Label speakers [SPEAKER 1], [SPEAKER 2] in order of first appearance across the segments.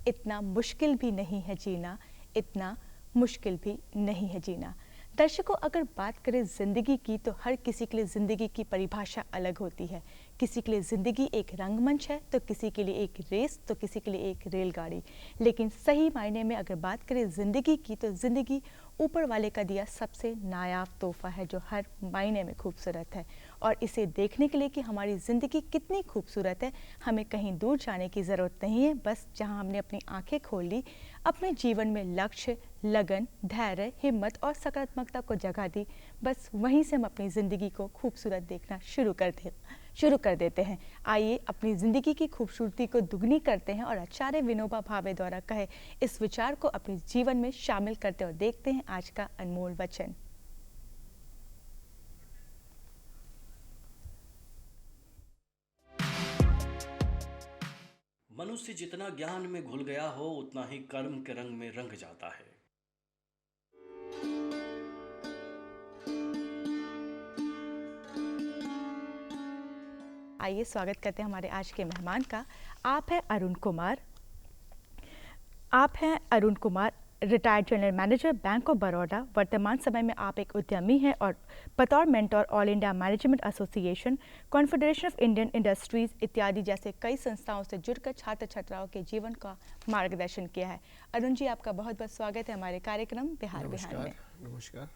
[SPEAKER 1] इतना मुश्किल भी नहीं है जीना, इतना मुश्किल भी नहीं है जीना। दर्शकों, अगर बात करें ज़िंदगी की तो हर किसी के लिए ज़िंदगी की परिभाषा अलग होती है। किसी के लिए ज़िंदगी एक रंगमंच है, तो किसी के लिए एक रेस, तो किसी के लिए एक रेलगाड़ी। लेकिन सही मायने में अगर बात करें ज़िंदगी की तो ज़िंदगी ऊपर वाले का दिया सबसे नायाब तोहफ़ा है जो हर मायने में खूबसूरत है। और इसे देखने के लिए कि हमारी ज़िंदगी कितनी खूबसूरत है, हमें कहीं दूर जाने की ज़रूरत नहीं है। बस जहाँ हमने अपनी आंखें खोल ली, अपने जीवन में लक्ष्य, लगन, धैर्य, हिम्मत और सकारात्मकता को जगह दी, बस वहीं से हम अपनी ज़िंदगी को खूबसूरत देखना शुरू कर देते हैं। आइए अपनी ज़िंदगी की खूबसूरती को दुगनी करते हैं और आचार्य विनोबा भावे द्वारा कहे इस विचार को अपने जीवन में शामिल करते और देखते हैं आज का अनमोल वचन।
[SPEAKER 2] मनुष्य जितना ज्ञान में घुल गया हो उतना ही कर्म के रंग में रंग जाता है।
[SPEAKER 1] आइए स्वागत करते हैं हमारे आज के मेहमान का। आप हैं Arun Kumar, retired general manager bank of Baroda. वर्तमान समय में आप एक उद्यमी हैं और बतौर mentor all India management association, confederation of Indian industries इत्यादि जैसे कई संस्थाओं से जुड़कर छात्र छात्राओं के जीवन का मार्गदर्शन किया है। अरुण जी, आपका बहुत बहुत स्वागत है हमारे कार्यक्रम बिहार बिहार में।
[SPEAKER 3] नमस्कार।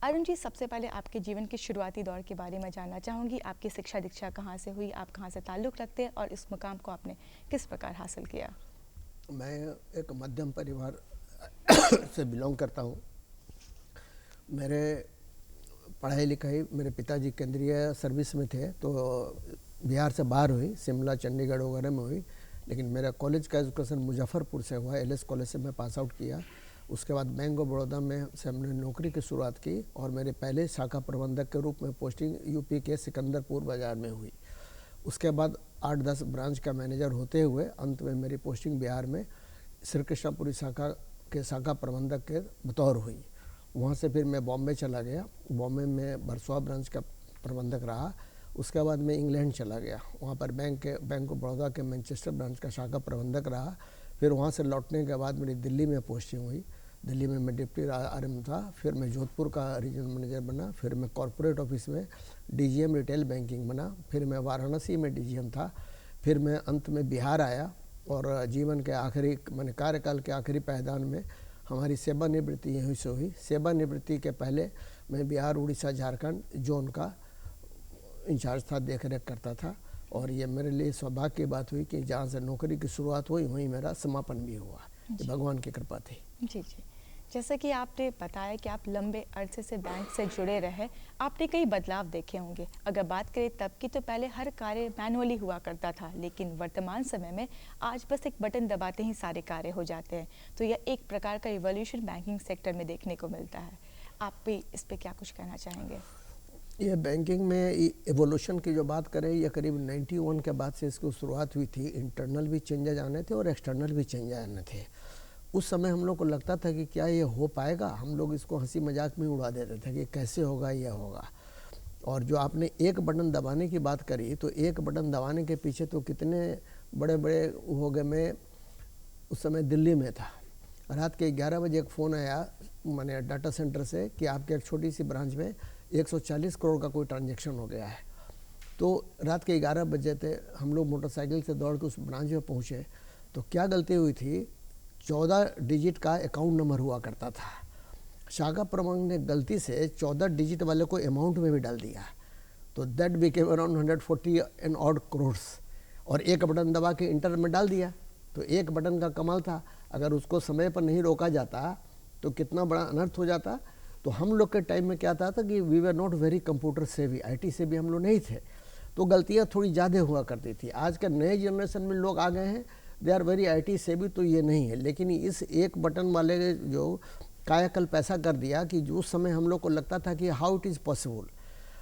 [SPEAKER 1] अरुण जी, सबसे पहले आपके जीवन के शुरुआती दौर के बारे में जानना चाहूँगी। आपकी शिक्षा दीक्षा कहाँ से हुई, आप कहाँ से ताल्लुक़ रखते हैं और इस मुकाम को आपने किस प्रकार हासिल किया?
[SPEAKER 3] मैं एक मध्यम परिवार से बिलोंग करता हूँ। मेरे पढ़ाई लिखाई मेरे पिताजी केंद्रीय सर्विस में थे, तो बिहार से बाहर हुई, शिमला, चंडीगढ़ वगैरह में हुई। लेकिन मेरा कॉलेज का एजुकेशन मुजफ्फरपुर से हुआ, एलएस कॉलेज से मैं पास आउट किया। उसके बाद बैंक ऑफ बड़ौदा में से हमने नौकरी की शुरुआत की और मेरे पहले शाखा प्रबंधक के रूप में पोस्टिंग यूपी के सिकंदरपुर बाज़ार में हुई। उसके बाद 8-10 ब्रांच का मैनेजर होते हुए अंत में मेरी पोस्टिंग बिहार में श्री कृष्णापुरी शाखा के शाखा प्रबंधक के बतौर हुई। वहाँ से फिर मैं बॉम्बे चला गया। बॉम्बे में बरसवा ब्रांच का प्रबंधक रहा। उसके बाद मैं इंग्लैंड चला गया, वहाँ पर बैंक ऑफ बड़ौदा के मैनचेस्टर ब्रांच का शाखा प्रबंधक रहा। फिर वहाँ से लौटने के बाद मेरी दिल्ली में पोस्टिंग हुई। दिल्ली में मैं डिप्टी आरएम था। फिर मैं जोधपुर का रीजनल मैनेजर बना। फिर मैं कॉरपोरेट ऑफिस में डीजीएम रिटेल बैंकिंग बना। फिर मैं वाराणसी में डीजीएम था। फिर मैं अंत में बिहार आया और जीवन के आखिरी मैंने कार्यकाल के आखिरी पायदान में हमारी सेवानिवृत्ति यहीं से हुई। सेवानिवृत्ति के पहले मैं बिहार, उड़ीसा, झारखंड जोन का इंचार्ज था, देख रेख करता था। और ये मेरे लिए सौभाग्य की बात हुई कि जहाँ से नौकरी की शुरुआत हुई वहीं मेरा समापन भी हुआ। ये भगवान की कृपा थी।
[SPEAKER 1] जी जी, जैसा कि आपने बताया कि आप लंबे अरसे से बैंक से जुड़े रहे, आपने कई बदलाव देखे होंगे। अगर बात करें तब की, तो पहले हर कार्य मैनुअली हुआ करता था, लेकिन वर्तमान समय में आज बस एक बटन दबाते ही सारे कार्य हो जाते हैं। तो यह एक प्रकार का इवोल्यूशन बैंकिंग सेक्टर में देखने को मिलता है। आप भी इस पर क्या कुछ कहना चाहेंगे?
[SPEAKER 3] ये बैंकिंग में एवोल्यूशन की जो बात करें, ये करीब 91 के बाद से इसकी शुरुआत हुई थी। इंटरनल भी चेंजेज आने थे और एक्सटर्नल भी चेंजेज आने थे। उस समय हम लोग को लगता था कि क्या ये हो पाएगा। हम लोग इसको हंसी मजाक में उड़ा देते थे कि कैसे होगा, ये होगा। और जो आपने एक बटन दबाने की बात करी, तो एक बटन दबाने के पीछे तो कितने बड़े बड़े हो गए। मैं उस समय दिल्ली में था। रात के 11 बजे एक फ़ोन आया मैंने डाटा सेंटर से कि आपके एक छोटी सी ब्रांच में 140 करोड़ का कोई ट्रांजैक्शन हो गया है। तो रात के 11 बजे थे, हम लोग मोटरसाइकिल से दौड़ के उस ब्रांच में पहुँचे। तो क्या गलती हुई थी, 14 डिजिट का अकाउंट नंबर हुआ करता था। शाखा प्रबंधक ने गलती से 14 डिजिट वाले को अमाउंट में भी डाल दिया। तो that became around 140 and odd crores. और एक बटन दबा के इंटर में डाल दिया। तो एक बटन का कमाल था, अगर उसको समय पर नहीं रोका जाता तो कितना बड़ा अनर्थ हो जाता। तो हम लोग के टाइम में क्या था कि we were not very computer savvy, IT से भी हम लोग नहीं थे, तो गलतियां थोड़ी ज़्यादा हुआ करती थी। आज के नए जनरेशन में लोग आ गए हैं, दे आर वेरी आईटी सेवी, तो ये नहीं है। लेकिन इस एक बटन वाले जो कायाकल्प ऐसा कर दिया कि जो उस समय हम लोग को लगता था कि हाउ इट इज़ पॉसिबल।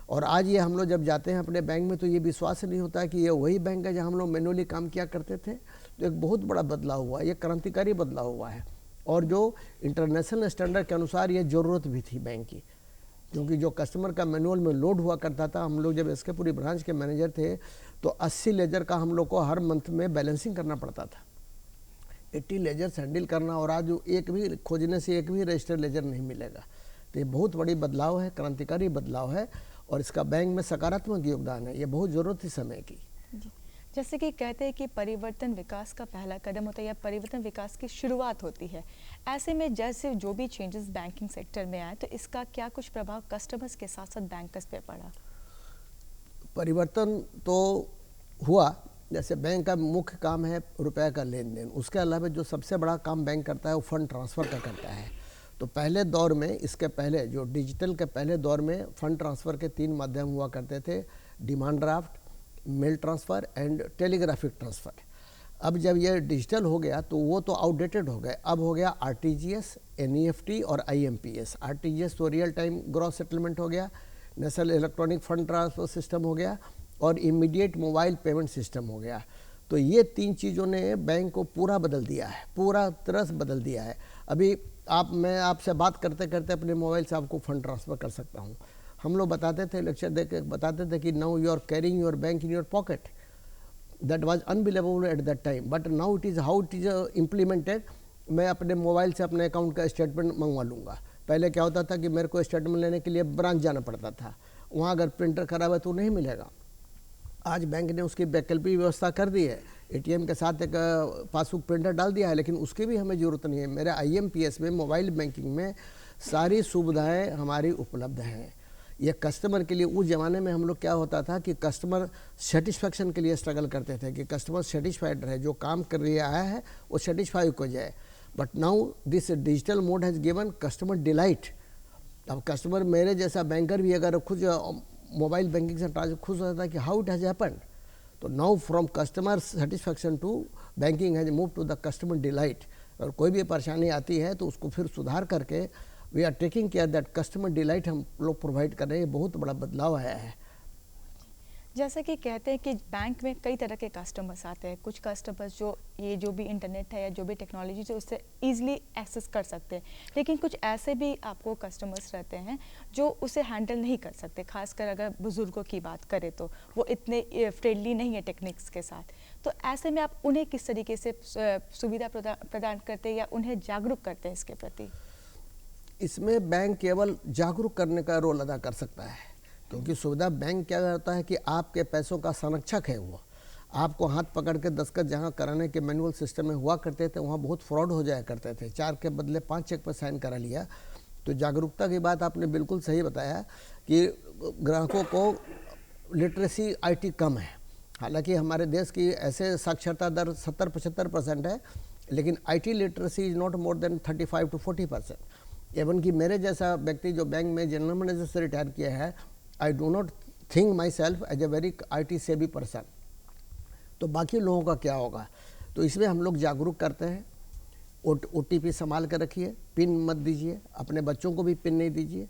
[SPEAKER 3] और आज ये हम लोग जब जाते हैं अपने बैंक में तो ये विश्वास नहीं होता कि ये वही बैंक है जहाँ हम लोग मैनुअली काम किया करते थे। तो एक बहुत बड़ा बदलाव हुआ, ये क्रांतिकारी बदलाव हुआ है। और जो इंटरनेशनल स्टैंडर्ड के अनुसार ये ज़रूरत भी थी बैंक की, क्योंकि जो कस्टमर का मैनुअल में लोड हुआ करता था, हम लोग जब इसके पूरी ब्रांच के मैनेजर थे तो 80 लेजर का हम लोग को हर मंथ में बैलेंसिंग करना पड़ता था। 80 लेजर्स हैंडल करना, और आज एक भी खोजने से एक भी रजिस्टर्ड लेजर नहीं मिलेगा। तो ये बहुत बड़ी बदलाव है, क्रांतिकारी बदलाव है, और इसका बैंक में सकारात्मक योगदान है। ये बहुत ज़रूरत थी समय की।
[SPEAKER 1] जी, जैसे कि कहते हैं कि परिवर्तन विकास का पहला कदम होता है या परिवर्तन विकास की शुरुआत होती है। ऐसे में जैसे जो भी चेंजेस बैंकिंग सेक्टर में आए, तो इसका क्या कुछ प्रभाव कस्टमर्स के साथ साथ बैंकर्स पे पड़ा?
[SPEAKER 3] परिवर्तन तो हुआ। जैसे बैंक का मुख्य काम है रुपए का लेन देन, उसके अलावा जो सबसे बड़ा काम बैंक करता है वो फंड ट्रांसफ़र का करता है। तो पहले दौर में, इसके पहले जो डिजिटल के पहले दौर में फंड ट्रांसफ़र के 3 माध्यम हुआ करते थे: demand draft, mail transfer and telegraphic transfer. अब जब ये डिजिटल हो गया तो वो तो आउटडेटेड हो गए। अब हो गया आरटीजीएस, एनईएफटी और आईएमपीएस। आरटीजीएस तो रियल टाइम ग्रॉस सेटलमेंट हो गया, national electronic fund transfer system हो गया, और इमीडिएट मोबाइल पेमेंट सिस्टम हो गया। तो ये 3 चीज़ों ने बैंक को पूरा बदल दिया है, पूरा तरह से बदल दिया है। अभी मैं आपसे बात करते करते अपने मोबाइल से आपको फंड ट्रांसफ़र कर सकता हूँ। हम लोग बताते थे, लेक्चर दे के बताते थे कि now you are carrying your bank in your pocket. That was unbelievable at that time, but now it is how it is implemented. मैं अपने मोबाइल से अपने अकाउंट का स्टेटमेंट मंगवा लूँगा। पहले क्या होता था कि मेरे को स्टेटमेंट लेने के लिए ब्रांच जाना पड़ता था, वहाँ अगर प्रिंटर खराब है तो नहीं मिलेगा। आज बैंक ने उसकी वैकल्पिक व्यवस्था कर दी है, एटीएम के साथ एक पासबुक प्रिंटर डाल दिया है, लेकिन उसकी भी हमें ज़रूरत नहीं है। मेरे आईएमपीएस में, मोबाइल बैंकिंग में सारी सुविधाएं हमारी उपलब्ध हैं। ये कस्टमर के लिए, उस ज़माने में हम लोग क्या होता था कि कस्टमर सेटिस्फैक्शन के लिए स्ट्रगल करते थे कि कस्टमर सेटिस्फाइड रहे, जो काम कर लिए आया है वो सेटिस्फाई हो जाए। But now this digital mode has given customer delight. अब कस्टमर, मेरे जैसा बैंकर भी अगर खुद मोबाइल बैंकिंग से ट्रांसफर खुश होता है कि हाउ इट हैज़ हैपेंड। तो now from customer satisfaction to banking has move to the customer delight. और कोई भी परेशानी आती है तो उसको फिर सुधार करके we are taking care that customer delight हम लोग प्रोवाइड कर रहे हैं। बहुत बड़ा बदलाव आया है।
[SPEAKER 1] जैसे कि कहते हैं कि बैंक में कई तरह के कस्टमर्स आते हैं। कुछ कस्टमर्स जो भी इंटरनेट है या जो भी टेक्नोलॉजी से उससे ईजिली एक्सेस कर सकते हैं, लेकिन कुछ ऐसे भी आपको कस्टमर्स रहते हैं जो उसे हैंडल नहीं कर सकते। खासकर अगर बुज़ुर्गों की बात करें तो वो इतने फ्रेंडली नहीं है टेक्निक्स के साथ। तो ऐसे में आप उन्हें किस तरीके से सुविधा प्रदान करते हैं या उन्हें जागरूक करते हैं इसके प्रति?
[SPEAKER 3] इसमें बैंक केवल जागरूक करने का रोल अदा कर सकता है, क्योंकि सुविधा बैंक क्या करता है कि आपके पैसों का संरक्षक है। वो आपको हाथ पकड़ के दस्तखत जहाँ कराने के मैनुअल सिस्टम में हुआ करते थे, वहाँ बहुत फ्रॉड हो जाया करते थे। 4 के बदले 5 चेक पर साइन करा लिया। तो जागरूकता की बात आपने बिल्कुल सही बताया कि ग्राहकों को लिटरेसी आईटी कम है। हालांकि हमारे देश की ऐसे साक्षरता दर 70-75% है, लेकिन IT literacy is not more than 35 to 40%। Even कि मेरे जैसा व्यक्ति जो बैंक में जनरल मैनेजर से रिटायर किया है, I do not think myself as a very IT savvy person. तो बाकी लोगों का क्या होगा? तो इसमें हम लोग जागरूक करते हैं। OTP संभाल कर रखिए, पिन मत दीजिए, अपने बच्चों को भी पिन नहीं दीजिए,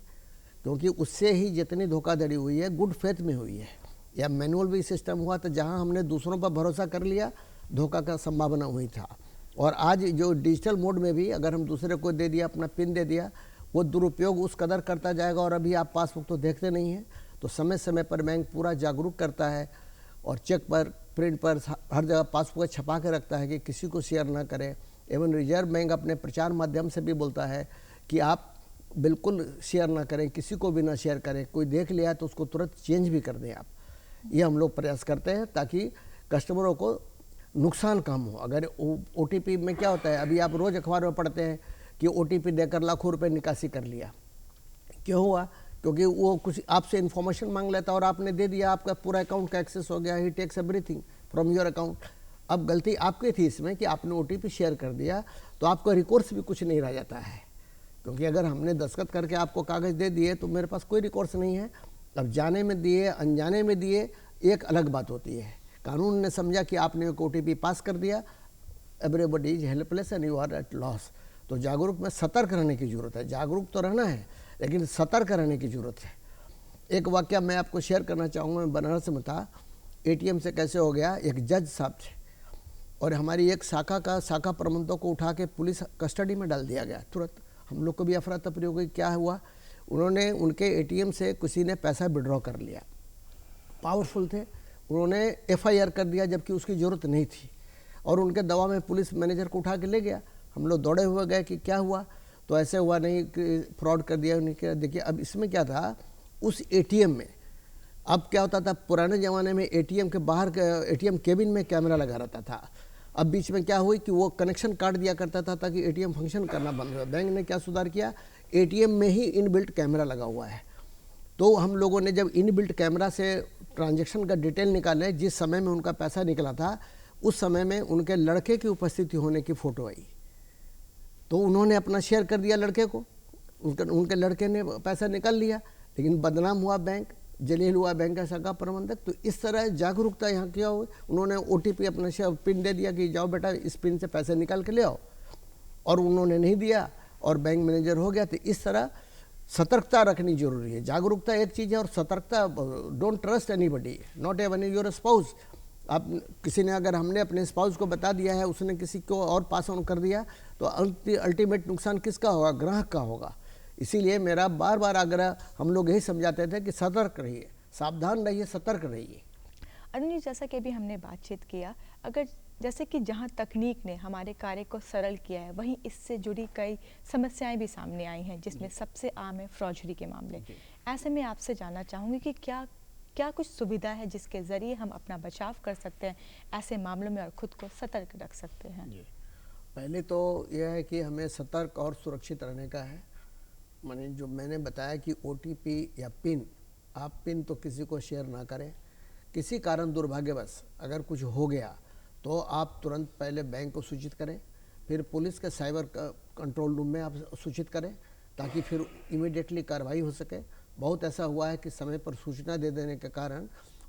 [SPEAKER 3] क्योंकि उससे ही जितनी धोखाधड़ी हुई है गुड फेथ में हुई है। या मैनुअल भी सिस्टम हुआ तो जहां हमने दूसरों पर भरोसा कर लिया, धोखा का संभावना हुई था। और आज जो डिजिटल मोड में भी अगर हम दूसरे को दे दिया, अपना पिन दे दिया, वो दुरुपयोग उस कदर करता जाएगा। और अभी आप पासबुक तो देखते नहीं हैं, तो समय समय पर बैंक पूरा जागरूक करता है और चेक पर, प्रिंट पर, हर जगह पासबुक छपा के रखता है कि किसी को शेयर ना करें। एवं रिजर्व बैंक अपने प्रचार माध्यम से भी बोलता है कि आप बिल्कुल शेयर ना करें, किसी को भी ना शेयर करें। कोई देख लिया तो उसको तुरंत चेंज भी कर दें आप। ये हम लोग प्रयास करते हैं ताकि कस्टमरों को नुकसान कम हो। अगर OTP में क्या होता है, अभी आप रोज़ अखबार में पढ़ते हैं कि OTP देकर लाखों रुपए निकासी कर लिया। क्यों हुआ? क्योंकि वो कुछ आपसे इन्फॉर्मेशन मांग लेता और आपने दे दिया, आपका पूरा अकाउंट का एक्सेस हो गया। He takes everything from your account. अब गलती आपकी थी इसमें कि आपने OTP शेयर कर दिया, तो आपका रिकॉर्ड्स भी कुछ नहीं रह जाता है। क्योंकि अगर हमने दस्तखत करके आपको कागज़ दे दिए तो मेरे पास कोई रिकॉर्ड्स नहीं है। अब जाने में दिए, अनजाने में दिए, एक अलग बात होती है। कानून ने समझा कि आपने एक OTP पास कर दिया, everybody is helpless and you are at loss. तो जागरूक में सतर्क रहने की ज़रूरत है। जागरूक तो रहना है, लेकिन सतर्क रहने की ज़रूरत है। एक वाक़या मैं आपको शेयर करना चाहूँगा। मैं बनारस में था, ATM से कैसे हो गया, एक जज साहब थे और हमारी एक शाखा प्रबंधक को उठा के पुलिस कस्टडी में डाल दिया गया तुरंत। हम लोग को भी अफरा तफरी हो गई, क्या हुआ? उन्होंने उनके ATM से किसी ने पैसा विड्रॉ कर लिया, पावरफुल थे, उन्होंने FIR कर दिया जबकि उसकी ज़रूरत नहीं थी। और उनके दबाव में पुलिस मैनेजर को उठा के ले गया। हम लोग दौड़े हुए गए कि क्या हुआ, तो ऐसे हुआ नहीं कि फ्रॉड कर दिया, नहीं किया। देखिए अब इसमें क्या था, उस एटीएम में अब क्या होता था, पुराने ज़माने में एटीएम के बाहर एटीएम केबिन में कैमरा लगा रहता था। अब बीच में क्या हुई कि वो कनेक्शन काट दिया करता था ताकि एटीएम फंक्शन करना बंद हो। बैंक ने क्या सुधार किया, एटीएम में ही इनबिल्ट कैमरा लगा हुआ है। तो हम लोगों ने जब इनबिल्ट कैमरा से ट्रांजैक्शन का डिटेल निकाले, जिस समय में उनका पैसा निकला था उस समय में उनके लड़के की उपस्थिति होने की फ़ोटो आई, तो उन्होंने अपना शेयर कर दिया लड़के को, उनके लड़के ने पैसा निकाल लिया, लेकिन बदनाम हुआ बैंक, जलील हुआ बैंक का शाखा प्रबंधक। तो इस तरह जागरूकता यहाँ किया हुआ। उन्होंने OTP अपना शेयर पिन दे दिया कि जाओ बेटा इस पिन से पैसे निकाल के ले आओ, और उन्होंने नहीं दिया और बैंक मैनेजर हो गया। तो इस तरह सतर्कता रखनी जरूरी है। जागरूकता एक चीज़ है और सतर्कता, don't trust anybody, not even your spouse. आप किसी ने, अगर हमने अपने स्पाउस को बता दिया है, उसने किसी को और पास ऑन कर दिया, तो अल्टीमेट नुकसान किसका होगा, ग्राहक का होगा। इसीलिए मेरा बार बार आग्रह, हम लोग यही समझाते थे कि सतर्क रहिए, सावधान रहिए, सतर्क रहिए।
[SPEAKER 1] अरुण जी, जैसा कि अभी हमने बातचीत किया, अगर जैसे कि जहां तकनीक ने हमारे कार्य को सरल किया है, वहीं इससे जुड़ी कई समस्याएं भी सामने आई हैं, जिसमें सबसे आम है फ्रॉडरी के मामले। ऐसे में आपसे जानना चाहूँगी कि क्या कुछ सुविधा है जिसके ज़रिए हम अपना बचाव कर सकते हैं ऐसे मामलों में और ख़ुद को सतर्क रख सकते हैं?
[SPEAKER 3] पहले तो यह है कि हमें सतर्क और सुरक्षित रहने का है। मैंने जो मैंने बताया कि OTP या पिन, आप पिन तो किसी को शेयर ना करें। किसी कारण दुर्भाग्यवश अगर कुछ हो गया तो आप तुरंत पहले बैंक को सूचित करें, फिर पुलिस के साइबर कंट्रोल रूम में आप सूचित करें, ताकि फिर इमीडिएटली कार्रवाई हो सके। बहुत ऐसा हुआ है कि समय पर सूचना दे देने के कारण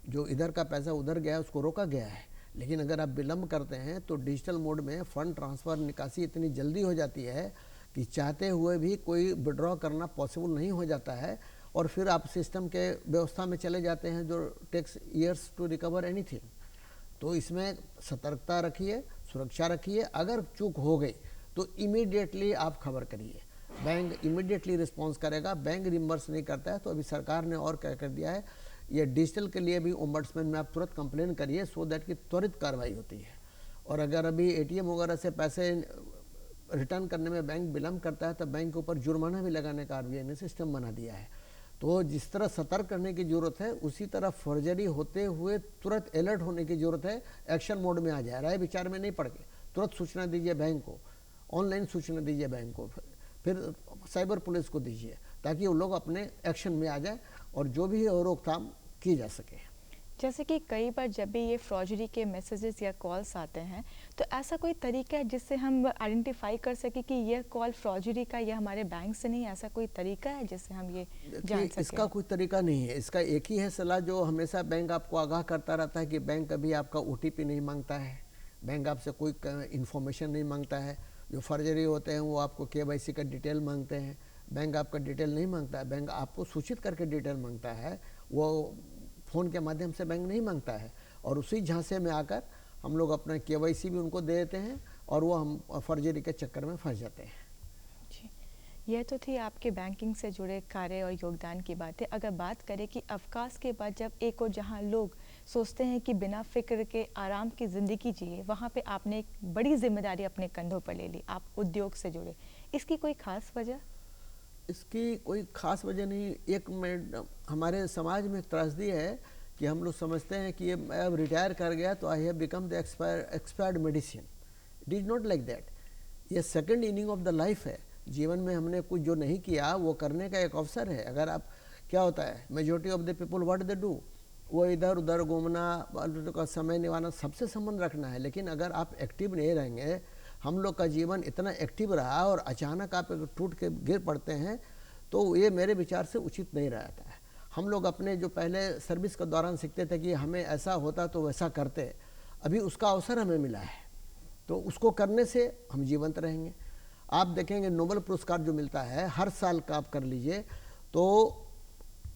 [SPEAKER 3] जो इधर का पैसा उधर गया है उसको रोका गया है, लेकिन अगर आप विलम्ब करते हैं तो डिजिटल मोड में फ़ंड ट्रांसफ़र निकासी इतनी जल्दी हो जाती है कि चाहते हुए भी कोई विड्रॉ करना पॉसिबल नहीं हो जाता है, और फिर आप सिस्टम के व्यवस्था में चले जाते हैं जो takes years to recover anything. तो इसमें सतर्कता रखिए, सुरक्षा रखिए। अगर चूक हो गई तो इमीडिएटली आप खबर करिए, बैंक इमीडिएटली रिस्पॉन्स करेगा। बैंक रिम्बर्स नहीं करता है तो अभी सरकार ने और क्या कर दिया है, ये डिजिटल के लिए भी ओम्बड्समैन में आप तुरंत कंप्लेन करिए, सो दैट कि त्वरित कार्रवाई होती है। और अगर अभी ATM वगैरह से पैसे रिटर्न करने में बैंक विलम्ब करता है तो बैंक के ऊपर जुर्माना भी लगाने का RBI ने सिस्टम बना दिया है। तो जिस तरह सतर्क करने की ज़रूरत है, उसी तरह फर्जरी होते हुए तुरंत अलर्ट होने की ज़रूरत है। एक्शन मोड में आ जाए, राय विचार में नहीं पड़ के तुरंत सूचना दीजिए बैंक को, ऑनलाइन सूचना दीजिए बैंक को, फिर साइबर पुलिस को दीजिए, ताकि वो लोग अपने एक्शन में आ जाए और जो भी रोकथाम की जा सके।
[SPEAKER 1] जैसे कि कई बार जब भी ये फ्रॉडरी के मैसेजेस या कॉल्स आते हैं, तो ऐसा कोई तरीका है जिससे हम आइडेंटिफाई कर सके कि यह कॉल फ्रॉडरी का या हमारे बैंक से नहीं? ऐसा कोई तरीका है जिससे हम ये जान सकें?
[SPEAKER 3] इसका कोई तरीका नहीं है, इसका एक ही है सलाह जो हमेशा बैंक आपको आगाह करता रहता है कि बैंक कभी आपका OTP नहीं मांगता है, बैंक आपसे कोई इन्फॉर्मेशन नहीं मांगता है। जो फर्जरी होते हैं वो आपको KYC का डिटेल मांगते हैं, बैंक आपका डिटेल नहीं मांगता है। बैंक आपको सूचित करके डिटेल मांगता है, वो फ़ोन के माध्यम से बैंक नहीं मांगता है। और उसी झांसे में आकर हम लोग अपना KYC भी उनको दे देते हैं और वो हम फर्जरी के चक्कर में फंस जाते हैं।
[SPEAKER 1] जी, यह तो थी आपके बैंकिंग से जुड़े कार्य और योगदान की बातें। अगर बात करें कि अवकाश के बाद जब एक और जहां लोग सोचते हैं कि बिना फिक्र के आराम की ज़िंदगी जिए, वहां पे आपने एक बड़ी जिम्मेदारी अपने कंधों पर ले ली, आप उद्योग से जुड़े। इसकी कोई ख़ास वजह?
[SPEAKER 3] इसकी कोई ख़ास वजह नहीं। एक हमारे समाज में त्रासदी है कि हम लोग समझते हैं कि ये मैं अब रिटायर कर गया तो I have become the expired medicine. It is not like that. ये second inning of the life है। जीवन में हमने कुछ जो नहीं किया वो करने का एक अवसर है। अगर आप, क्या होता है, majority of the people what they do, वो इधर उधर घूमना का समय निभाना, सबसे संबंध रखना है। लेकिन अगर आप एक्टिव नहीं रहेंगे, हम लोग का जीवन इतना एक्टिव रहा और अचानक आप टूट के गिर पड़ते हैं, तो ये मेरे विचार से उचित नहीं रहता है। हम लोग अपने जो पहले सर्विस के दौरान सीखते थे कि हमें ऐसा होता तो वैसा करते, अभी उसका अवसर हमें मिला है तो उसको करने से हम जीवंत रहेंगे। आप देखेंगे नोबेल पुरस्कार जो मिलता है हर साल का, आप कर लीजिए तो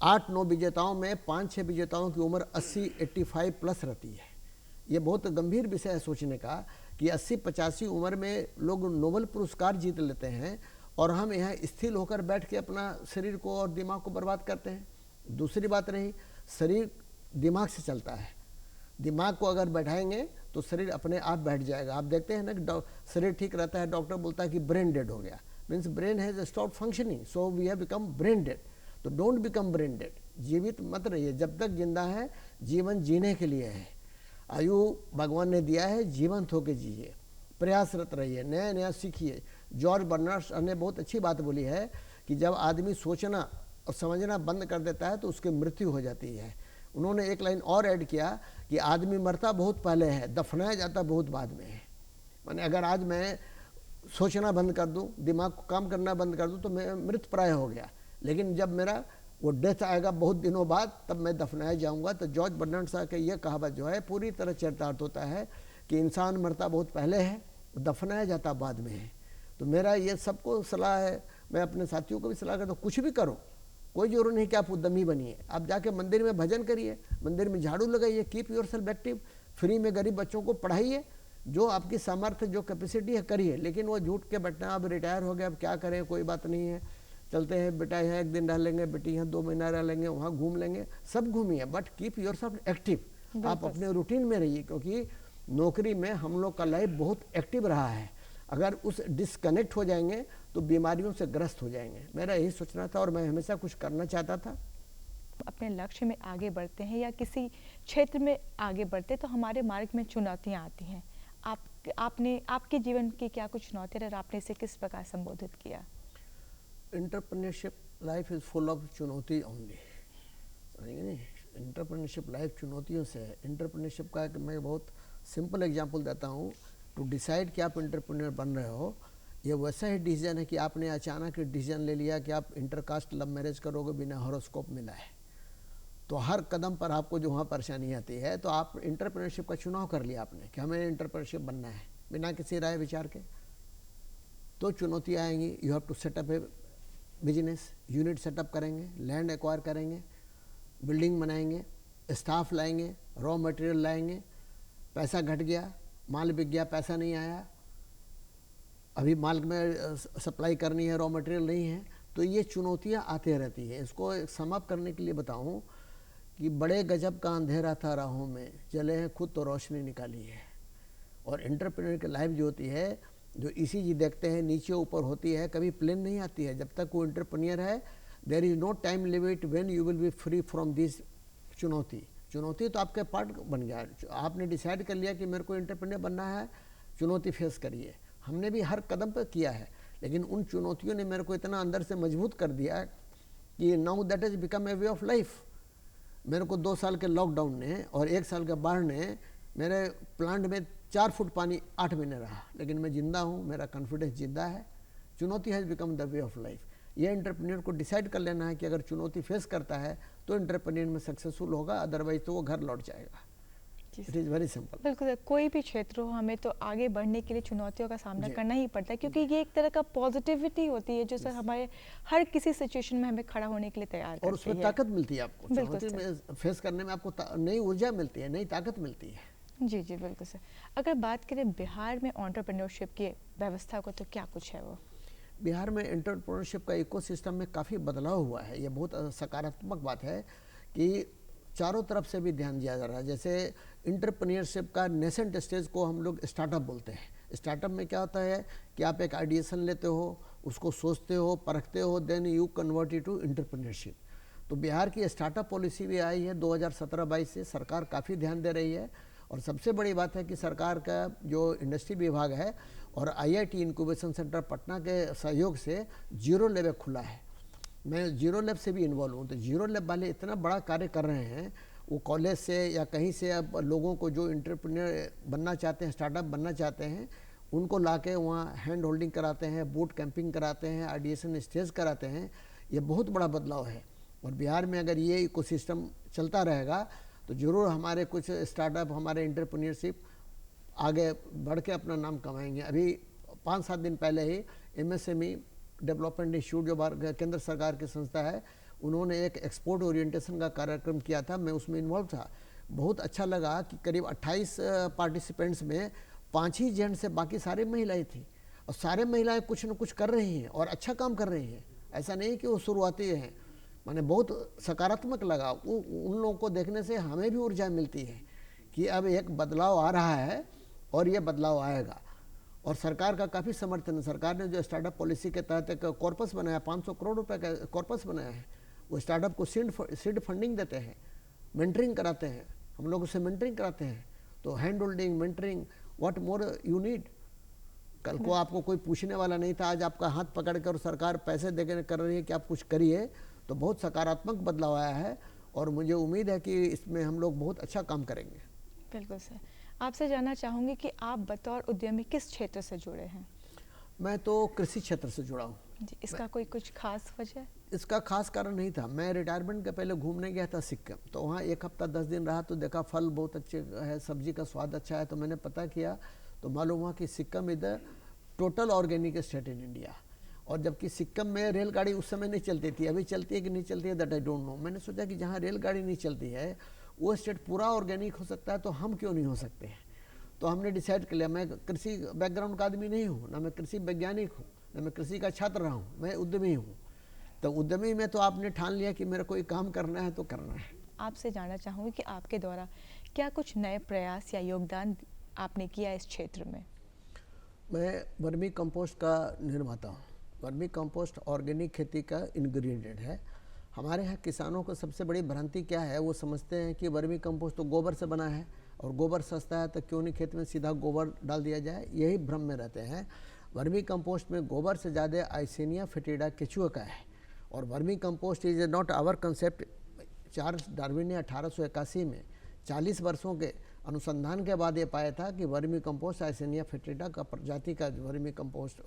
[SPEAKER 3] 8-9 विजेताओं में 5-6 विजेताओं की उम्र 80-85 प्लस रहती है। ये बहुत गंभीर विषय है सोचने का कि 80-85 उम्र में लोग नोबेल पुरस्कार जीत लेते हैं और हम यहाँ स्थिर होकर बैठ के अपना शरीर को और दिमाग को बर्बाद करते हैं। दूसरी बात रही, शरीर दिमाग से चलता है, दिमाग को अगर बैठाएंगे तो शरीर अपने आप बैठ जाएगा। आप देखते हैं ना कि शरीर ठीक रहता है, डॉक्टर बोलता है कि ब्रेन डेड हो गया, means brain has stop functioning, so we have become brain dead. तो डोंट बिकम ब्रेन डेड, जीवित मत रहिए, जब तक जिंदा है जीवन जीने के लिए है, आयु भगवान ने दिया है, जीवंत होकर जिए, प्रयासरत रहिए, नया नया सीखिए। जॉर्ज बर्नार्ड शॉ ने बहुत अच्छी बात बोली है कि जब आदमी सोचना और समझना बंद कर देता है तो उसकी मृत्यु हो जाती है। उन्होंने एक लाइन और ऐड किया कि आदमी मरता बहुत पहले है, दफनाया जाता बहुत बाद में है। माने अगर आज मैं सोचना बंद कर दूं, दिमाग को काम करना बंद कर दूं तो मैं मृत प्राय हो गया, लेकिन जब मेरा वो डेथ आएगा बहुत दिनों बाद, तब मैं दफनाया जाऊंगा। तो जॉर्ज बर्नार्ड शॉ के ये कहावत जो है पूरी तरह चरितार्थ होता है कि इंसान मरता बहुत पहले है, दफनाया जाता बाद में है। तो मेरा ये सबको सलाह है, मैं अपने साथियों को भी सलाह करता हूँ, कुछ भी करो, कोई जरूरी नहीं कि आप उद्यमी बनिए। आप जाके मंदिर में भजन करिए, मंदिर में झाड़ू लगाइए, कीप योरसेल्फ एक्टिव, फ्री में गरीब बच्चों को पढ़ाइए, जो आपकी सामर्थ्य जो कैपेसिटी है करिए। लेकिन वो झूठ के बैठना, अब रिटायर हो गए अब क्या करें, कोई बात नहीं है, चलते हैं, बेटा यहाँ एक दिन रह लेंगे, बेटी यहाँ 2 महीना रह लेंगे, वहाँ घूम लेंगे, सब घूमिए, बट कीप योरसेल्फ एक्टिव। आप अपने रूटीन में रहिए, क्योंकि नौकरी में हम लोग का लाइफ बहुत एक्टिव रहा है, अगर उस डिस्कनेक्ट हो जाएंगे तो बीमारियों से ग्रस्त हो जाएंगे। मेरा यही सोचना था और मैं हमेशा कुछ करना चाहता था।
[SPEAKER 1] अपने लक्ष्य में आगे बढ़ते हैं या किसी क्षेत्र में आगे बढ़ते हैं तो हमारे मार्ग में चुनौतियां आती हैं। आपने आपके जीवन की क्या कुछ चुनौतियां और आपने इसे किस प्रकार संबोधित किया?
[SPEAKER 3] Entrepreneurship life is full of चुनौती ओनली। एंटरप्रेन्योरशिप लाइफ चुनौतियों से है। एंटरप्रेन्योरशिप का मैं बहुत सिंपल एग्जांपल देता हूँ। टू डिसाइड कि आप एंटरप्रेन्योर बन रहे हो, ये वैसा ही डिसीजन है कि आपने अचानक डिसीजन ले लिया कि आप इंटरकास्ट लव मैरिज करोगे बिना हॉरोस्कोप मिला है, तो हर कदम पर आपको जो वहाँ परेशानी आती है, तो आप एंटरप्रेन्योरशिप का चुनाव कर लिया आपने कि हमें एंटरप्रेन्योरशिप बनना है बिना किसी राय विचार के, तो चुनौतियाँ आएंगी। You have to set up a business, unit set up करेंगे, लैंड एक्वायर करेंगे, बिल्डिंग बनाएंगे, स्टाफ लाएंगे, रॉ मटेरियल लाएंगे, पैसा घट गया, माल बिक गया, पैसा नहीं आया, अभी माल में सप्लाई करनी है, रॉ मटेरियल नहीं है, तो ये चुनौतियाँ आते रहती हैं। इसको समाप्त करने के लिए बताऊं कि बड़े गजब का अंधेरा था राहों में, जले हैं खुद तो रोशनी निकाली है। और एंटरप्रेन्योर की लाइफ जो होती है, जो इसी जी देखते हैं नीचे ऊपर होती है, कभी प्लेन नहीं आती है। जब तक वो एंटरप्रेन्योर है, there is no time limit when you will be free from this चुनौती। चुनौती तो आपके पार्ट बन गया, आपने डिसाइड कर लिया कि मेरे को एंटरप्रेन्योर बनना है, चुनौती फेस करिए। हमने भी हर कदम पर किया है, लेकिन उन चुनौतियों ने मेरे को इतना अंदर से मजबूत कर दिया कि now that is become a way of life. मेरे को 2 साल के लॉकडाउन ने और 1 साल के बाढ़ ने मेरे प्लांट में 4 फुट पानी 8 महीने रहा, लेकिन मैं जिंदा हूँ, मेरा कॉन्फिडेंस जिंदा है। चुनौती has become the way of life. ये एंटरप्रेन्योर को डिसाइड कर लेना है कि अगर चुनौती फेस करता है तो एंटरप्रेन्योर में सक्सेसफुल होगा, अदरवाइज तो वो घर लौट जाएगा। It is very simple.
[SPEAKER 1] बिल्कुल, कोई भी क्षेत्र हो, हमें तो आगे बढ़ने के लिए चुनौतियों का सामना करना ही पड़ता है, क्योंकि ये एक तरह का पॉजिटिविटी होती है जो सर हमारे हर किसी सिचुएशन में हमें खड़ा होने के लिए तैयार करती है,
[SPEAKER 3] और उसमें ताकत मिलती है आपको,
[SPEAKER 1] बिल्कुल
[SPEAKER 3] चुनौती में फेस करने में आपको नई ऊर्जा मिलती है, नई ताकत मिलती है।
[SPEAKER 1] जी जी बिल्कुल सर। अगर बात करें बिहार में एंटरप्रेन्योरशिप की व्यवस्था को, तो क्या कुछ है वो?
[SPEAKER 3] बिहार में एंटरप्रेन्योरशिप का इकोसिस्टम में काफ़ी बदलाव हुआ है। ये बहुत सकारात्मक बात है कि चारों तरफ से भी ध्यान दिया जा रहा है। जैसे एंटरप्रेन्योरशिप का नेसेंट स्टेज को हम लोग स्टार्टअप बोलते हैं। स्टार्टअप में क्या होता है कि आप एक आइडिएशन लेते हो, उसको सोचते हो, परखते हो, then you convert it to entrepreneurship. तो बिहार की स्टार्टअप पॉलिसी भी आई है 2017-22 से, सरकार काफ़ी ध्यान दे रही है। और सबसे बड़ी बात है कि सरकार का जो इंडस्ट्री विभाग है और IIT इंक्यूबेशन सेंटर पटना के सहयोग से जीरो लैब खुला है। मैं जीरो लैब से भी इन्वॉल्व हूँ। तो जीरो लैब वाले इतना बड़ा कार्य कर रहे हैं, वो कॉलेज से या कहीं से अब लोगों को जो एंटरप्रेन्योर बनना चाहते हैं, स्टार्टअप बनना चाहते हैं, उनको ला के वहाँ हैंड होल्डिंग कराते हैं, बूट कैंपिंग कराते हैं, आइडिएशन स्टेज कराते हैं। ये बहुत बड़ा बदलाव है। और बिहार में अगर ये इकोसिस्टम चलता रहेगा तो ज़रूर हमारे कुछ स्टार्टअप, हमारे एंटरप्रेन्योरशिप आगे बढ़ के अपना नाम कमाएंगे। अभी 5-7 दिन पहले ही MSME डेवलपमेंट इंस्टीट्यूट जो केंद्र सरकार की संस्था है, उन्होंने एक एक्सपोर्ट ओरिएंटेशन का कार्यक्रम किया था, मैं उसमें इन्वॉल्व था। बहुत अच्छा लगा कि करीब 28 पार्टिसिपेंट्स में 5 ही जेंट्स से, बाकी सारे महिलाएं थी। और सारे महिलाएं कुछ न कुछ कर रही हैं और अच्छा काम कर रही हैं। ऐसा नहीं कि वो शुरुआती हैं, माने बहुत सकारात्मक लगा। उन लोगों को देखने से हमें भी ऊर्जा मिलती है कि अब एक बदलाव आ रहा है और ये बदलाव आएगा। और सरकार का काफ़ी समर्थन है। सरकार ने जो स्टार्टअप पॉलिसी के तहत एक कॉर्पस बनाया, 500 करोड़ रुपए का कॉर्पस बनाया है। वो स्टार्टअप को सीड फंडिंग देते हैं, मेंटरिंग कराते हैं, हम लोग उससे मेंटरिंग कराते हैं। तो hand holding, mentoring, what more you need. कल को आपको कोई पूछने वाला नहीं था, आज आपका हाथ पकड़ कर सरकार पैसे देकर कर रही है कि आप कुछ करिए। तो बहुत सकारात्मक बदलाव आया है और मुझे उम्मीद है कि इसमें हम लोग बहुत अच्छा काम करेंगे।
[SPEAKER 1] बिल्कुल सर। आपसे जानना चाहूँगी कि आप बतौर उद्यमी किस क्षेत्र से जुड़े हैं?
[SPEAKER 3] मैं तो कृषि क्षेत्र से जुड़ा हूँ
[SPEAKER 1] जी, इसका कोई कुछ खास वजह?
[SPEAKER 3] इसका खास कारण नहीं था। मैं रिटायरमेंट के पहले घूमने गया था सिक्किम, तो वहाँ 1 हफ्ता 10 दिन रहा तो देखा फल बहुत अच्छे है, सब्जी का स्वाद अच्छा है। तो मैंने पता किया तो मालूम हुआ कि Sikkim is the total organic state in India. और जबकि सिक्किम में रेलगाड़ी उस समय नहीं चलती थी, अभी चलती है कि नहीं चलती है दैट आई डोंट नो। मैंने सोचा कि जहाँ रेलगाड़ी नहीं चलती है वो स्टेट पूरा ऑर्गेनिक हो सकता है, तो हम क्यों नहीं हो सकते हैं। तो हमने डिसाइड कर लिया। मैं कृषि बैकग्राउंड का आदमी नहीं हूँ, ना मैं कृषि वैज्ञानिक हूँ, ना मैं कृषि का छात्र रहा हूँ, मैं उद्यमी हूँ। तो उद्यमी में तो आपने ठान लिया कि मेरा कोई काम करना है तो करना है।
[SPEAKER 1] आपसे जानना चाहूँगी कि आपके द्वारा क्या कुछ नए प्रयास या योगदान आपने किया इस क्षेत्र में?
[SPEAKER 3] मैं वर्मी कंपोस्ट का निर्माता हूँ। वर्मी कंपोस्ट ऑर्गेनिक खेती का इंग्रेडिएंट है। हमारे यहाँ किसानों को सबसे बड़ी भ्रांति क्या है, वो समझते हैं कि वर्मी कंपोस्ट तो गोबर से बना है और गोबर सस्ता है तो क्यों नहीं खेत में सीधा गोबर डाल दिया जाए, यही भ्रम में रहते हैं। वर्मी कंपोस्ट में गोबर से ज़्यादा आइसेनिया फेटिडा केचुआ का है। और vermicompost is not our concept. Charles Darwin ने 1881 में 40 वर्षों के अनुसंधान के बाद ये पाया था कि वर्मी कंपोस्ट आइसेनिया फेटिडा का प्रजाति का वर्मी कंपोस्ट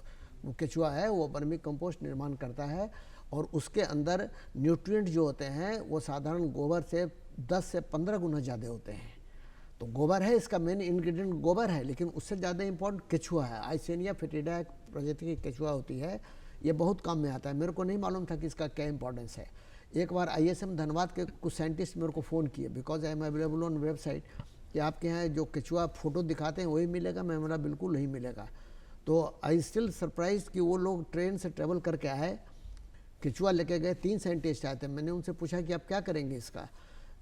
[SPEAKER 3] केचुआ है, वो वर्मी कंपोस्ट निर्माण करता है। और उसके अंदर न्यूट्रिएंट जो होते हैं वो साधारण गोबर से 10 से 15 गुना ज़्यादा होते हैं। तो गोबर है, इसका मेन इंग्रेडिएंट गोबर है, लेकिन उससे ज़्यादा इंपॉर्टेंट केचुआ है। आइसेनिया फेटिडा एक प्रजाति की केचुआ होती है, ये बहुत काम में आता है। मेरे को नहीं मालूम था कि इसका क्या इंपॉर्टेंस है। एक बार ISM धनबाद के कुछ साइंटिस्ट मेरे को फ़ोन किए, because I am available on website, कि आपके यहाँ जो केचुआ फोटो दिखाते हैं वही मिलेगा, मैं मेरा बिल्कुल नहीं मिलेगा। तो आई स्टिल सरप्राइज कि वो लोग ट्रेन से ट्रेवल करके आए, केचुआ लेके गए। 3 साइंटिस्ट आए थे। मैंने उनसे पूछा कि आप क्या करेंगे इसका,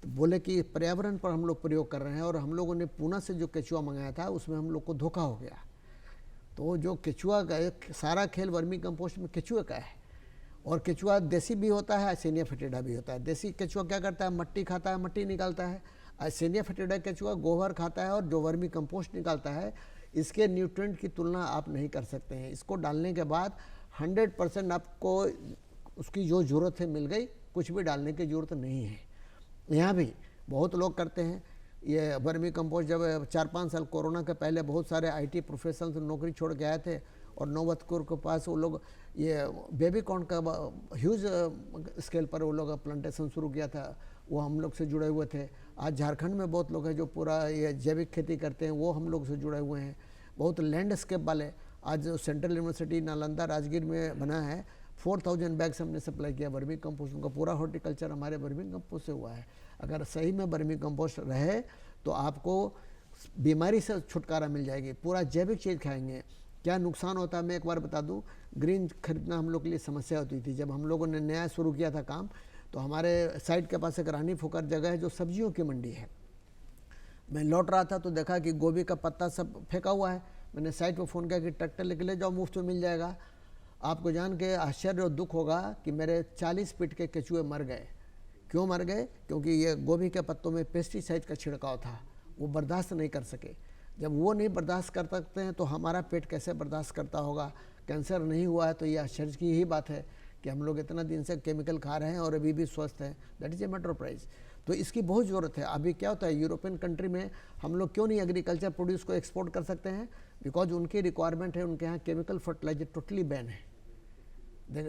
[SPEAKER 3] तो बोले कि पर्यावरण पर हम लोग प्रयोग कर रहे हैं और हम लोगों ने पूना से जो केचुआ मंगाया था उसमें हम लोग को धोखा हो गया। तो जो केचुआ का सारा खेल वर्मी कंपोस्ट में केचुआ का है। और केचुआ देसी भी होता है, आइसेनिया फेटिडा भी होता है। देसी केचुआ क्या करता है, मट्टी खाता है, मट्टी निकालता है। आइसेनिया फेटिडा केचुआ गोबर खाता है और जो वर्मी कंपोस्ट निकालता है। इसके न्यूट्रिएंट की तुलना आप नहीं कर सकते हैं। इसको डालने के बाद 100% आपको उसकी जो ज़रूरत है मिल गई, कुछ भी डालने की ज़रूरत नहीं है। यहाँ भी बहुत लोग करते हैं ये वर्मी कंपोस्ट। जब 4-5 साल कोरोना के पहले बहुत सारे IT प्रोफेशनल्स नौकरी छोड़ के आए थे और नौबतपुर के पास वो लोग ये बेबी कॉर्न का ह्यूज स्केल पर वो लोग प्लांटेशन शुरू किया था, वो हम लोग से जुड़े हुए थे। आज झारखंड में बहुत लोग हैं जो पूरा ये जैविक खेती करते हैं, वो हम लोग से जुड़े हुए हैं। बहुत लैंडस्केप वाले, आज सेंट्रल यूनिवर्सिटी नालंदा राजगीर में बना है, 4000 बैग्स हमने सप्लाई किया वर्मी कंपोस्ट। उनका पूरा हॉर्टिकल्चर हमारे वर्मी कंपोस्ट से हुआ है। अगर सही में वर्मी कंपोस्ट रहे तो आपको बीमारी से छुटकारा मिल जाएगी। पूरा जैविक चीज़ खाएंगे। क्या नुकसान होता है मैं एक बार बता दूं। ग्रीन खरीदना हम लोग के लिए समस्या होती थी। जब हम लोगों ने नया शुरू किया था काम, तो हमारे साइड के पास एक रानी फुकर जगह है जो सब्जियों की मंडी है। मैं लौट रहा था तो देखा कि गोभी का पत्ता सब फेंका हुआ है। मैंने साइड पर फ़ोन किया कि ट्रैक्टर लेके ले जाओ, मुफ्त में मिल जाएगा। आपको जान के आश्चर्य और दुख होगा कि मेरे 40 फीट के केचुए मर गए। क्यों मर गए? क्योंकि ये गोभी के पत्तों में पेस्टिसाइड का छिड़काव था, वो बर्दाश्त नहीं कर सके। जब वो नहीं बर्दाश्त कर सकते हैं तो हमारा पेट कैसे बर्दाश्त करता होगा। कैंसर नहीं हुआ है तो ये आश्चर्य की ही बात है कि हम लोग इतना दिन से केमिकल खा रहे हैं और अभी भी स्वस्थ हैं। That is a matter of price. तो इसकी बहुत ज़रूरत है। अभी क्या होता है, यूरोपियन कंट्री में हम लोग क्यों नहीं एग्रीकल्चर प्रोड्यूस को एक्सपोर्ट कर सकते हैं? बिकॉज उनकी रिक्वायरमेंट है, उनके यहाँ केमिकल फर्टिलाइजर टोटली बैन है।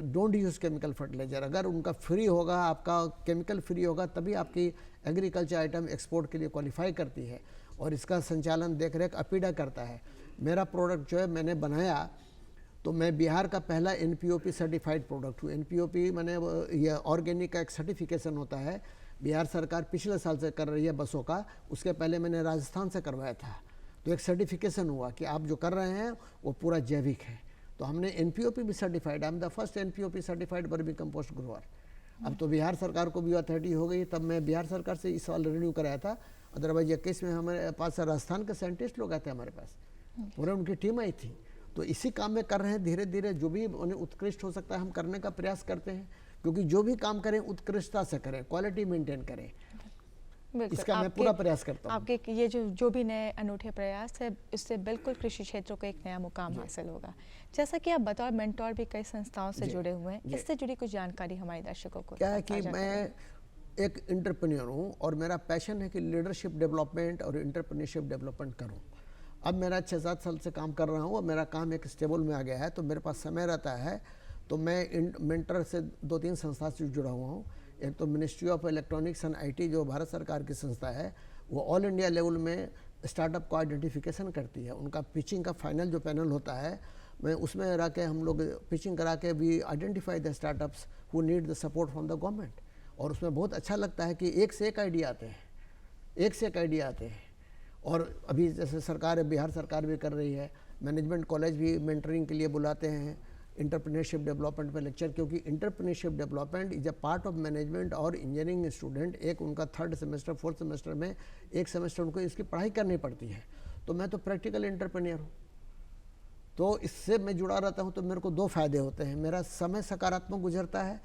[SPEAKER 3] Don't use chemical fertiliser. अगर उनका फ्री होगा, आपका केमिकल फ्री होगा, तभी आपकी एग्रीकल्चर आइटम एक्सपोर्ट के लिए क्वालिफाई करती है। और इसका संचालन देख रेख अपीडा करता है। मेरा प्रोडक्ट जो है मैंने बनाया तो मैं बिहार का पहला NPOP सर्टिफाइड प्रोडक्ट हूँ। NPOP मैंने यह ऑर्गेनिक का एक सर्टिफिकेशन होता है, बिहार सरकार पिछले साल से कर रही है बसों का। उसके पहले मैंने राजस्थान से करवाया था, तो एक सर्टिफिकेशन हुआ कि आप जो कर रहे हैं वो पूरा जैविक है। तो हमने NPOP भी certified, I am the first NPOP certified vermi compost grower. अब तो बिहार सरकार को भी अथॉरिटी हो गई, तब मैं बिहार सरकार से इस साल रिन्यू कराया था। अदरवाइज 21 में हमारे पास राजस्थान के साइंटिस्ट लोग आए थे हमारे पास, पूरे उनकी टीम आई थी। तो इसी काम में कर रहे हैं, धीरे धीरे जो भी उन्हें उत्कृष्ट हो सकता है हम करने का प्रयास करते हैं, क्योंकि जो भी काम करें उत्कृष्टता से करें, क्वालिटी मेंटेन करें, इसका मैं पूरा प्रयास करता हूँ।
[SPEAKER 1] आपके ये जो भी नए अनूठे प्रयास है, इससे बिल्कुल कृषि क्षेत्र को एक नया मुकाम हासिल होगा। जैसा कि आप बतौर मेंटोर भी कई संस्थाओं से जुड़े हुए हैं, इससे जुड़ी कुछ जानकारी हमारे दर्शकों को
[SPEAKER 3] क्या है कि मैं एक एंटरप्रेन्योर हूँ और मेरा पैशन है कि लीडरशिप डेवलपमेंट और एंटरप्रेन्योरशिप डेवलपमेंट करूँ। अब मेरा 6-7 साल से काम कर रहा हूँ और मेरा काम एक स्टेबल में आ गया है, तो मेरे पास समय रहता है, तो मैं मेंटर से 2-3 संस्था से जुड़ा हुआ हूँ। एक तो ministry of electronics and IT जो भारत सरकार की संस्था है, वो ऑल इंडिया लेवल में स्टार्टअप को आइडेंटिफिकेशन करती है। उनका पिचिंग का फाइनल जो पैनल होता है, मैं उसमें रह के हम लोग पिचिंग करा के भी identify the startups who need the support from the government. और उसमें बहुत अच्छा लगता है कि एक से एक आइडिया आते हैं, एक से एक आइडिया आते हैं। और अभी जैसे सरकार है, बिहार सरकार भी कर रही है, मैनेजमेंट कॉलेज भी मेंटरिंग के लिए बुलाते हैं, इंटरप्रेन्योरशिप डेवलपमेंट पे लेक्चर, क्योंकि entrepreneurship development is a part of management. और इंजीनियरिंग स्टूडेंट एक उनका 3rd सेमेस्टर 4th सेमेस्टर में एक सेमेस्टर उनको इसकी पढ़ाई करनी पड़ती है। तो मैं तो प्रैक्टिकल इंटरप्रेन्योर हूँ, तो इससे मैं जुड़ा रहता हूँ। तो मेरे को 2 फायदे होते हैं, मेरा समय सकारात्मक गुजरता है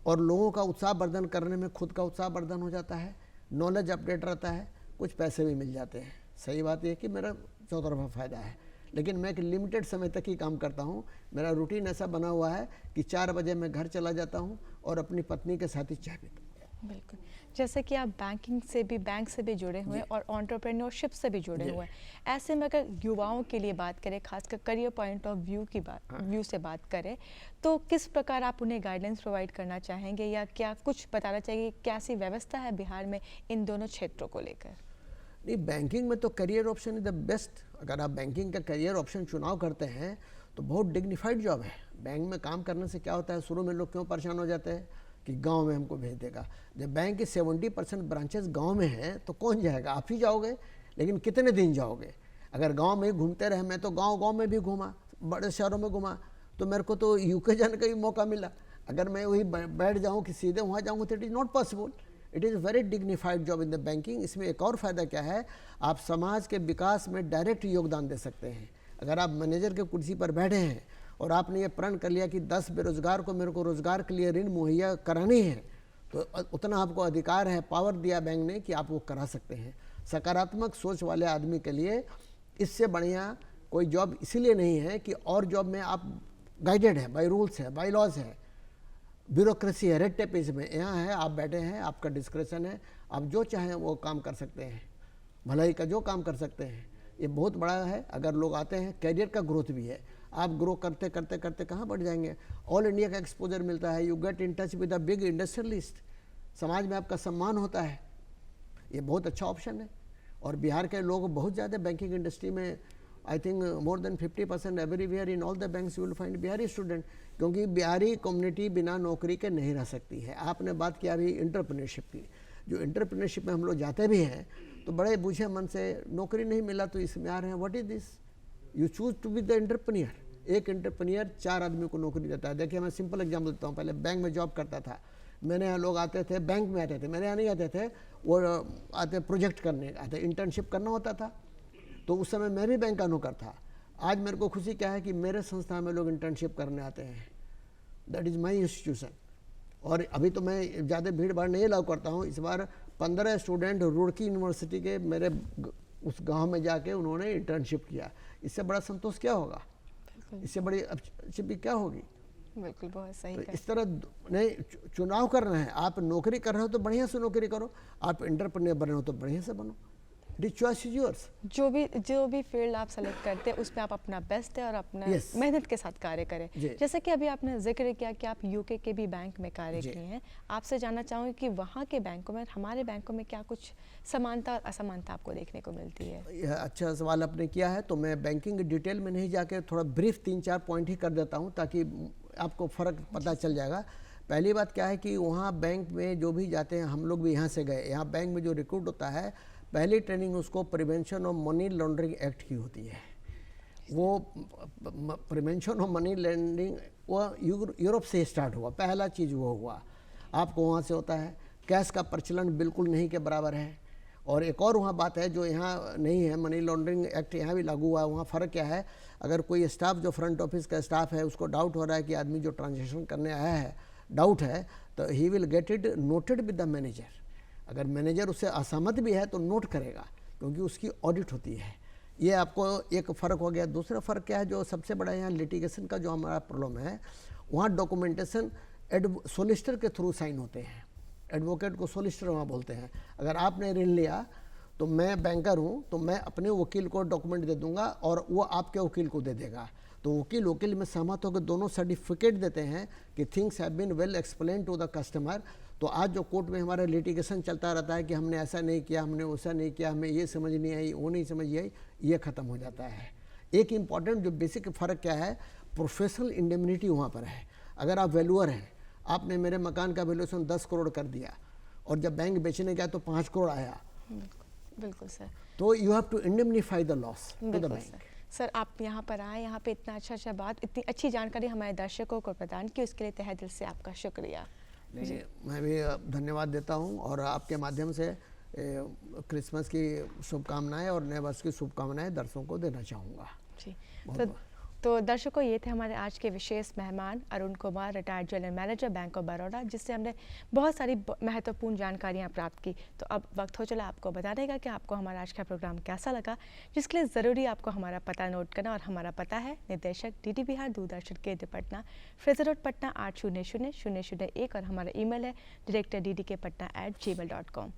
[SPEAKER 3] और लोगों का उत्साह वर्धन करने में खुद का उत्साह वर्धन हो जाता है, नॉलेज अपडेट रहता है, कुछ पैसे भी मिल जाते हैं। सही बात यह कि मेरा चौतरफा फ़ायदा है, लेकिन मैं एक लिमिटेड समय तक ही काम करता हूँ। मेरा रूटीन ऐसा बना हुआ है कि 4 बजे मैं घर चला जाता हूँ और अपनी पत्नी के साथ ही चाय पीता हूँ।
[SPEAKER 1] बिल्कुल, जैसे कि आप बैंक से भी जुड़े हुए हैं और एंटरप्रेन्योरशिप से भी जुड़े हुए हैं, ऐसे में अगर युवाओं के लिए बात करें, खासकर करियर पॉइंट ऑफ व्यू की व्यू से बात करें, तो किस प्रकार आप उन्हें गाइडेंस प्रोवाइड करना चाहेंगे, या क्या कुछ बताना चाहिए, कैसी व्यवस्था है बिहार में इन दोनों क्षेत्रों को लेकर?
[SPEAKER 3] नहीं, बैंकिंग में तो career option is the best. अगर आप बैंकिंग का करियर ऑप्शन चुनाव करते हैं तो बहुत डिग्निफाइड जॉब है। बैंक में काम करने से क्या होता है, शुरू में लोग क्यों परेशान हो जाते हैं कि गांव में हमको भेज देगा। जब बैंक के 70% ब्रांचेस गांव में हैं तो कौन जाएगा, आप ही जाओगे, लेकिन कितने दिन जाओगे। अगर गांव में घूमते रहे, मैं तो गांव में भी घूमा, बड़े शहरों में घूमा, तो मेरे को तो यूके जाने का भी मौका मिला। अगर मैं वही बैठ जाऊँ कि सीधे वहाँ जाऊँगा तो it is not possible. It is very dignified job in the banking. इसमें एक और फ़ायदा क्या है, आप समाज के विकास में डायरेक्ट योगदान दे सकते हैं। अगर आप मैनेजर के कुर्सी पर बैठे हैं और आपने ये प्रण कर लिया कि 10 बेरोजगार को मेरे को रोजगार के लिए ऋण मुहैया करानी है, तो उतना आपको अधिकार है, पावर दिया बैंक ने कि आप वो करा सकते हैं। सकारात्मक सोच वाले आदमी के लिए इससे बढ़िया कोई जॉब इसीलिए नहीं है कि और जॉब में आप गाइडेड है, बाई रूल्स है, बाई लॉज है, ब्यूरोक्रेसी है, रेड टेप इसमें। यहाँ है आप बैठे हैं, आपका डिस्क्रिप्शन है, आप जो चाहें वो काम कर सकते हैं, भलाई का जो काम कर सकते हैं। ये बहुत बड़ा है। अगर लोग आते हैं, कैरियर का ग्रोथ भी है। आप ग्रो करते करते करते कहाँ बढ़ जाएंगे। ऑल इंडिया का एक्सपोजर मिलता है, you get in touch with a big industrialist, समाज में आपका सम्मान होता है। ये बहुत अच्छा ऑप्शन है। और बिहार के लोग बहुत ज़्यादा बैंकिंग इंडस्ट्री में, I think more than 50% everywhere in all the banks you will find Bihari student, क्योंकि बिहारी कम्युनिटी बिना नौकरी के नहीं रह सकती है। आपने बात किया अभी एंटरप्रेन्योरशिप की, जो एंटरप्रेन्योरशिप में हम लोग जाते भी हैं तो बड़े बूझे मन से, नौकरी नहीं मिला तो इसमें आ रहे हैं, what is this, you choose to be the entrepreneur. एक एंटरप्रेन्योर 4 आदमी को नौकरी देता है। देखिए मैं सिंपल एग्जाम्पल देता हूँ, पहले बैंक में जॉब करता था, मेरे यहाँ लोग आते थे, बैंक में आते थे, मेरे यहाँ नहीं आते थे, वो आते प्रोजेक्ट करने आते, इंटर्नशिप करना होता था, तो उस समय मैं भी बैंक का नौकर था। आज मेरे को खुशी क्या है कि मेरे संस्था में लोग इंटर्नशिप करने आते हैं, दैट इज़ माई इंस्टीट्यूशन। और अभी तो मैं ज़्यादा भीड़ भाड़ नहीं अलाउ करता हूँ। इस बार 15 स्टूडेंट रुड़की यूनिवर्सिटी के मेरे उस गांव में जाके उन्होंने इंटर्नशिप किया। इससे बड़ा संतोष क्या होगा, इससे बड़ी अच्छी क्या होगी।
[SPEAKER 1] बिल्कुल, बहुत सही।
[SPEAKER 3] तो इस तरह नहीं, चुनाव करना है। आप नौकरी कर रहे हो तो बढ़िया से नौकरी करो, आप एंटरप्रेन्योर बन रहे हो तो बढ़िया से बनो, it is choice is yours.
[SPEAKER 1] जो भी फील्ड आप सेलेक्ट करते हैं उसमें आप अपना बेस्ट है और अपना मेहनत के साथ कार्य करें। जैसे कि अभी आपने जिक्र किया कि आप यूके के भी बैंक में कार्य किए हैं, आपसे जानना चाहूँगी कि वहाँ के बैंकों में हमारे बैंकों में क्या कुछ समानता और असमानता आपको देखने को मिलती है?
[SPEAKER 3] यह अच्छा सवाल आपने किया है। तो मैं बैंकिंग डिटेल में नहीं जाके थोड़ा ब्रीफ 3-4 पॉइंट ही कर देता हूँ ताकि आपको फ़र्क पता चल जाएगा। पहली बात क्या है कि वहाँ बैंक में जो भी जाते हैं, हम लोग भी यहाँ से गए, यहाँ बैंक में जो रिक्रूट होता है, पहली ट्रेनिंग उसको prevention of money laundering act की होती है। वो प्रिवेंशन ऑफ मनी लॉन्ड्रिंग वो यूरोप से स्टार्ट हुआ, पहला चीज़ वो हुआ। आपको वहाँ से होता है, कैश का प्रचलन बिल्कुल नहीं के बराबर है। और एक और वहाँ बात है जो यहाँ नहीं है, मनी लॉन्ड्रिंग एक्ट यहाँ भी लागू हुआ है। वहाँ फ़र्क क्या है, अगर कोई स्टाफ जो फ्रंट ऑफिस का स्टाफ है उसको डाउट हो रहा है कि आदमी जो ट्रांजेक्शन करने आया है डाउट है, तो he will get it noted with the manager. अगर मैनेजर उससे असहमत भी है तो नोट करेगा, क्योंकि उसकी ऑडिट होती है। ये आपको एक फ़र्क हो गया। दूसरा फ़र्क क्या है, जो सबसे बड़ा यहाँ लिटिगेशन का जो हमारा प्रॉब्लम है, वहाँ डॉक्यूमेंटेशन सोलिसिटर के थ्रू साइन होते हैं। एडवोकेट को सोलिसिटर वहाँ बोलते हैं। अगर आपने ऋण लिया तो मैं बैंकर हूँ, तो मैं अपने वकील को डॉक्यूमेंट दे दूंगा और वो आपके वकील को दे देगा। तो वकील में सहमत होकर दोनों सर्टिफिकेट देते हैं कि things have been well explain to the customer. तो आज जो कोर्ट में हमारा लिटिगेशन चलता रहता है कि हमने ऐसा नहीं किया, हमने वैसा नहीं किया, हमें ये समझ नहीं आई, वो नहीं समझ आई, ये ख़त्म हो जाता है। एक इम्पॉर्टेंट जो बेसिक फ़र्क क्या है, प्रोफेशनल इंडेमनिटी वहाँ पर है। अगर आप वैल्यूअर हैं, आपने मेरे मकान का वैल्यूएशन 10 करोड़ कर दिया और जब बैंक बेचने गया तो 5 करोड़ आया,
[SPEAKER 1] बिल्कुल सर,
[SPEAKER 3] तो you have to indemnify the loss to the
[SPEAKER 1] बिल्कुल
[SPEAKER 3] बैंक।
[SPEAKER 1] सर, आप यहाँ पर आए, यहाँ पे इतना अच्छा बात, इतनी अच्छी जानकारी हमारे दर्शकों को प्रदान की, उसके लिए तहे दिल से आपका शुक्रिया।
[SPEAKER 3] नहीं, मैं भी धन्यवाद देता हूँ और आपके माध्यम से क्रिसमस की शुभकामनाएं और नए वर्ष की शुभकामनाएं दर्शकों को देना चाहूँगा
[SPEAKER 1] जी। तो दर्शकों, ये थे हमारे आज के विशेष मेहमान Arun Kumar, retired general manager bank of Baroda, जिससे हमने बहुत सारी महत्वपूर्ण जानकारियां प्राप्त की। तो अब वक्त हो चला आपको बताने का कि आपको हमारा आज का प्रोग्राम कैसा लगा, जिसके लिए ज़रूरी आपको हमारा पता नोट करना। और हमारा पता है निदेशक DD बिहार दूरदर्शन केंद्र पटना, फ्रेजर रोड पटना 800001, और हमारा ईमेल है director@ddkpatna@gmail.com।